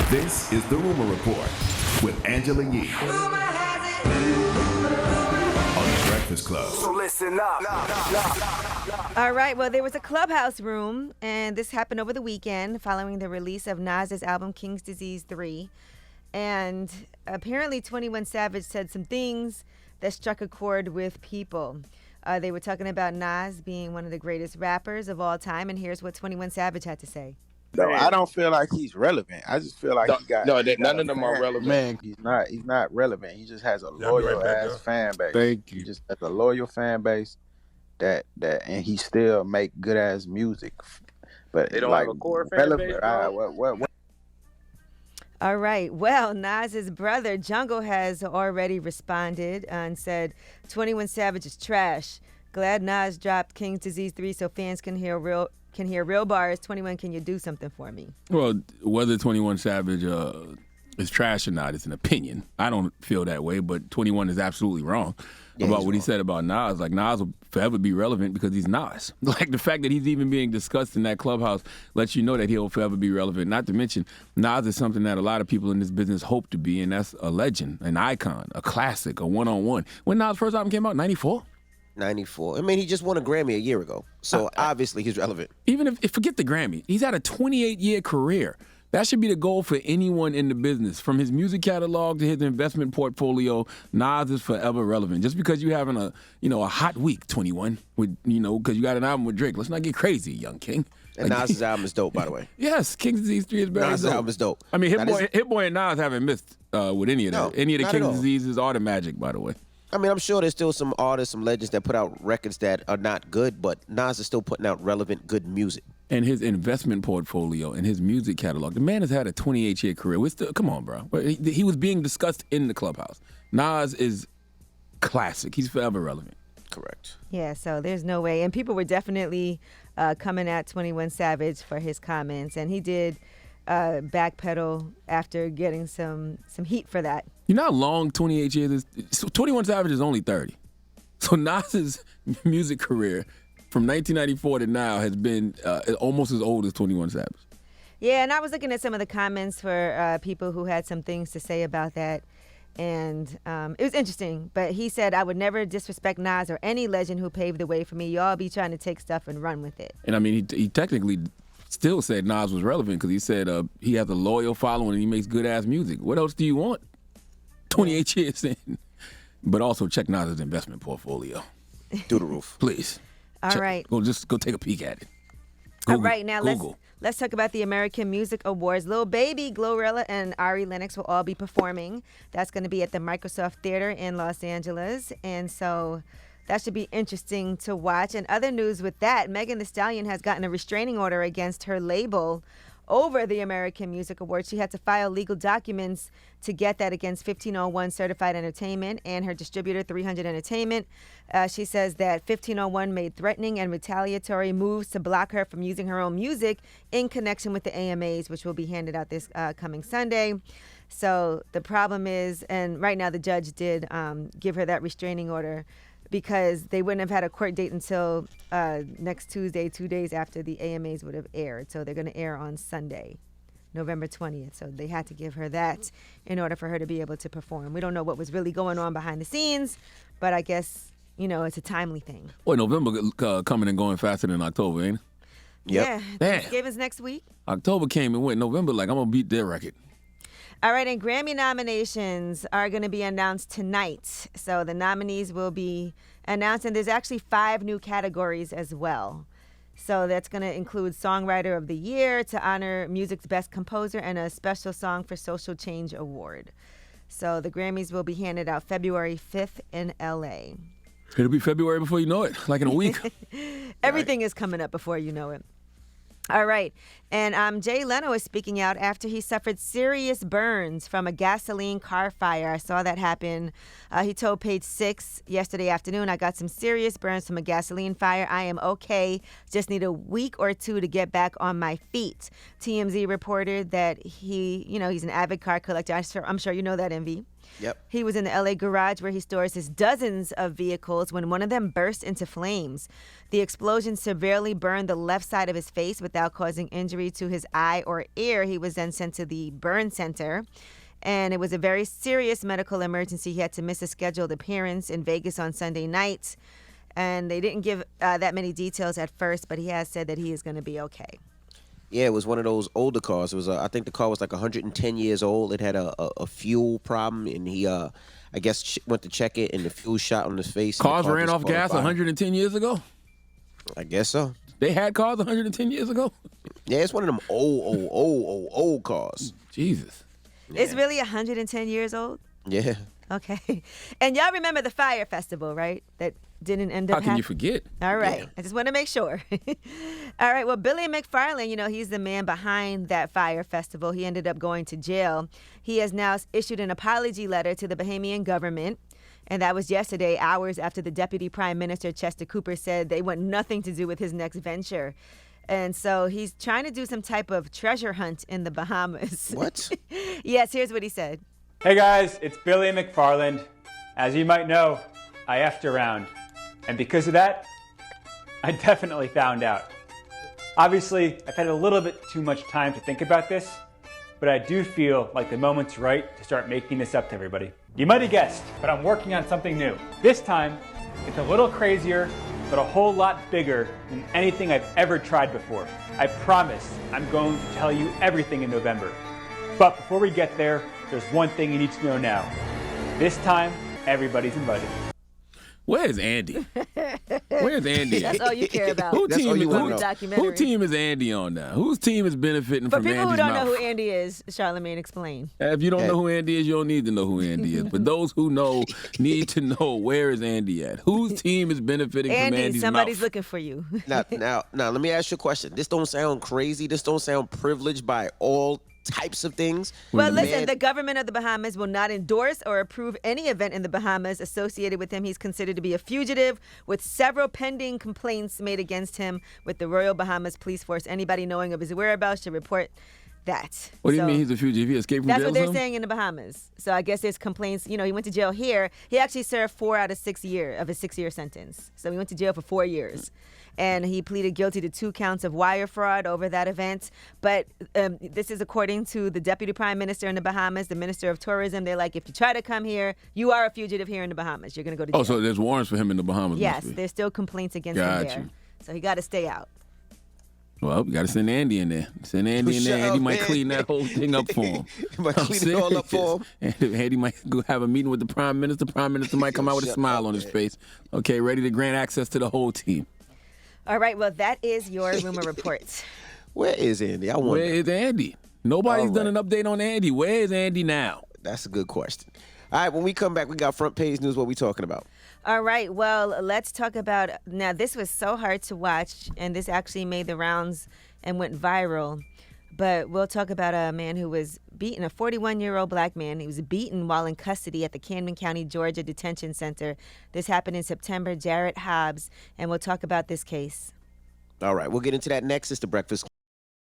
This is the Rumor Report with Angela Yee on the Breakfast Club. So listen up. All right, well, there was a Clubhouse room, and this happened over the weekend following the release of Nas's album King's Disease 3. And apparently 21 Savage said some things that struck a chord with people. They were talking about Nas being one of the greatest rappers of all time, and here's what 21 Savage had to say. No, I don't feel like he's relevant. I just feel like none of them are relevant. Man, he's not relevant. He just has a loyal ass fan base. Thank you. He just has a loyal fan base that and he still make good ass music. But They don't like, have a core fan base, bro? What? All right. Well, Nas's brother, Jungle, has already responded and said 21 Savage is trash. Glad Nas dropped King's Disease 3 so fans can hear real bars. 21, can you do something for me? Well, whether 21 Savage is trash or not is an opinion. I don't feel that way, but 21 is absolutely wrong about what he said about Nas. Like, Nas will forever be relevant because he's Nas. Like, the fact that he's even being discussed in that clubhouse lets you know that he'll forever be relevant. Not to mention, Nas is something that a lot of people in this business hope to be, and that's a legend, an icon, a classic, a one-on-one. When Nas' first album came out, 94? 94. I mean, he just won a Grammy a year ago, so obviously he's relevant. Even if forget the Grammy, he's had a 28-year career. That should be the goal for anyone in the business. From his music catalog to his investment portfolio, Nas is forever relevant. Just because you're having a hot week, 21, with because you got an album with Drake. Let's not get crazy, young king. And Nas's album is dope, by the way. Yes, King's Disease 3 is very Nas's dope. album is dope. I mean, Hit Boy and Nas haven't missed with any of that. Any of the King's Diseases or the Magic, by the way. I mean, I'm sure there's still some artists, some legends that put out records that are not good, but Nas is still putting out relevant, good music. And his investment portfolio and his music catalog. The man has had a 28-year career. Come on, bro. He was being discussed in the clubhouse. Nas is classic. He's forever relevant. Correct. Yeah, so there's no way. And people were definitely coming at 21 Savage for his comments. And he did backpedal after getting some heat for that. You know how long 28 years is? So 21 Savage is only 30. So Nas's music career from 1994 to now has been almost as old as 21 Savage. Yeah, and I was looking at some of the comments for people who had some things to say about that. And it was interesting. But he said, I would never disrespect Nas or any legend who paved the way for me. Y'all be trying to take stuff and run with it. And I mean, he technically still said Nas was relevant because he said he has a loyal following and he makes good-ass music. What else do you want? 28 years in. But also check Nas's investment portfolio. Through the roof. Please. All right. Just go take a peek at it. All right, now let's talk about the American Music Awards. Lil Baby, Glorilla, and Ari Lennox will all be performing. That's going to be at the Microsoft Theater in Los Angeles. And so that should be interesting to watch. And other news with that, Megan Thee Stallion has gotten a restraining order against her label over the American Music Awards. She had to file legal documents to get that against 1501 Certified Entertainment and her distributor 300 Entertainment. She says that 1501 made threatening and retaliatory moves to block her from using her own music in connection with the AMAs, which will be handed out this coming Sunday. So the problem is, and right now the judge did give her that restraining order because they wouldn't have had a court date until next Tuesday, 2 days after the AMAs would have aired. So they're going to air on Sunday, November 20th. So they had to give her that in order for her to be able to perform. We don't know what was really going on behind the scenes, but I guess, it's a timely thing. Boy, November coming and going faster than October, ain't it? Yep. Yeah. Damn. Thanksgiving's next week. October came and went. November, I'm going to beat their record. All right, and Grammy nominations are going to be announced tonight. So the nominees will be announced, and there's actually 5 new categories as well. So that's going to include Songwriter of the Year to honor music's best composer and a special Song for Social Change award. So the Grammys will be handed out February 5th in L.A. It'll be February before you know it, like in a week. Everything is coming up before you know it. All right. And Jay Leno is speaking out after he suffered serious burns from a gasoline car fire. I saw that happen. He told Page 6 yesterday afternoon, I got some serious burns from a gasoline fire. I am okay. Just need a week or 2 to get back on my feet. TMZ reported that he's an avid car collector. I'm sure you know that, Envy. Yep. He was in the LA garage where he stores his dozens of vehicles when one of them burst into flames. The explosion severely burned the left side of his face without causing injury to his eye or ear. He was then sent to the burn center. And it was a very serious medical emergency. He had to miss a scheduled appearance in Vegas on Sunday night. And they didn't give that many details at first, but he has said that he is going to be okay. Yeah, it was one of those older cars. It was, I think the car was like 110 years old. It had a fuel problem, and he, I guess, went to check it, and the fuel shot on his face. Cars ran off gas 110 years ago? I guess so. They had cars 110 years ago? Yeah, it's one of them old cars. Jesus. It's really 110 years old? Yeah. Okay. And y'all remember the Fyre Festival, right? That didn't end up How can you forget? All right. Yeah. I just want to make sure. All right. Well, Billy McFarland, he's the man behind that Fyre Festival. He ended up going to jail. He has now issued an apology letter to the Bahamian government. And that was yesterday, hours after the Deputy Prime Minister, Chester Cooper, said they want nothing to do with his next venture. And so he's trying to do some type of treasure hunt in the Bahamas. What? Yes, here's what he said. Hey guys, it's Billy McFarland. As you might know, I effed around. And because of that, I definitely found out. Obviously, I've had a little bit too much time to think about this, but I do feel like the moment's right to start making this up to everybody. You might have guessed, but I'm working on something new. This time, it's a little crazier, but a whole lot bigger than anything I've ever tried before. I promise I'm going to tell you everything in November. But before we get there, there's one thing you need to know now. This time, everybody's invited. Where's Andy? Where's Andy? That's all you care about. Who That's all you wanna know. Documentary. Who team is Andy on now? Whose team is benefiting For from people Andy's who don't mouth? know who Andy is, Charlamagne, explain. If you don't know who Andy is, you don't need to know who Andy is. But those who know need to know, where is Andy at? Whose team is benefiting from Andy, Andy's somebody's mouth? looking for you. Now, let me ask you a question. This don't sound crazy. This don't sound privileged by all types of things. Well, The listen, man- the government of the Bahamas will not endorse or approve any event in the Bahamas associated with him. He's considered to be a fugitive with several pending complaints made against him with the Royal Bahamas Police Force. Anybody knowing of his whereabouts should report that. What do you mean he's a fugitive? He escaped from That's jail what or they're something? saying in the Bahamas. So I guess there's complaints. He went to jail here. He actually served 4 out of 6 years of his 6-year sentence. So he went to jail for 4 years. And he pleaded guilty to 2 counts of wire fraud over that event. But this is according to the Deputy Prime Minister in the Bahamas, the Minister of Tourism. They're like, if you try to come here, you are a fugitive here in the Bahamas. You're going to go to jail. Oh, so there's warrants for him in the Bahamas? Yes, must be. there's still complaints against him Got there. you. So he got to stay out. Well, we got to send Andy in there. Send Andy in there. Shut Andy up, might man. clean that whole thing up for him. He might clean it all up for him. Andy might go have a meeting with the Prime Minister. Prime Minister might come out with a Shut smile up, on his man. face. Okay, ready to grant access to the whole team. All right, well, that is your rumor report. Where is Andy? I wonder. Where is Andy? Nobody's All done right. an update on Andy. Where is Andy now? That's a good question. All right, when we come back, we got front page news. What we talking about? All right, well, let's talk about, now this was so hard to watch, and this actually made the rounds and went viral. But we'll talk about a man who was beaten, a 41-year-old black man. He was beaten while in custody at the Camden County, Georgia Detention Center. This happened in September. Jarrett Hobbs, and we'll talk about this case. All right, we'll get into that next. It's the Breakfast